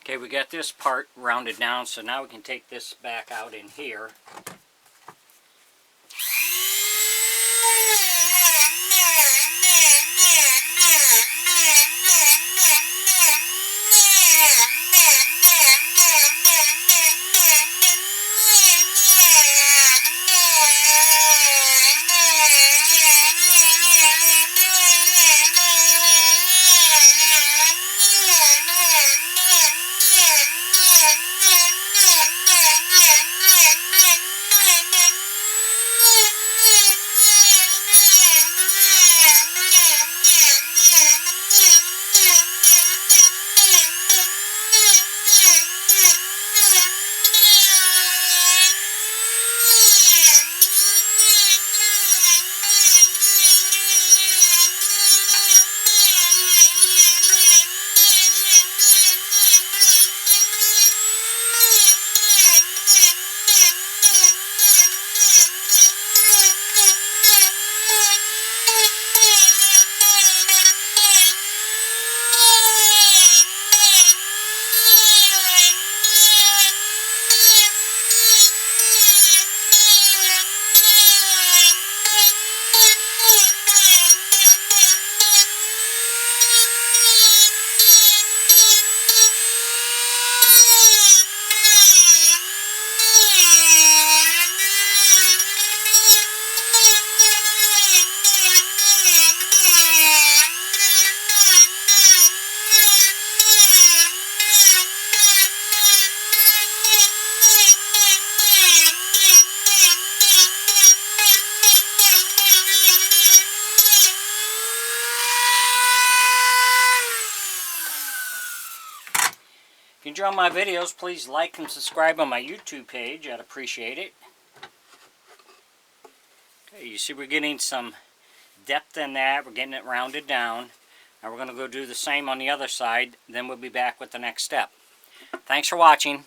Okay, we got this part rounded down, so now we can take this back out in here. If you enjoy my videos, please like and subscribe on my YouTube page. I'd appreciate it. Okay, you see we're getting some depth in that. We're getting it rounded down. Now we're going to go do the same on the other side. Then we'll be back with the next step. Thanks for watching.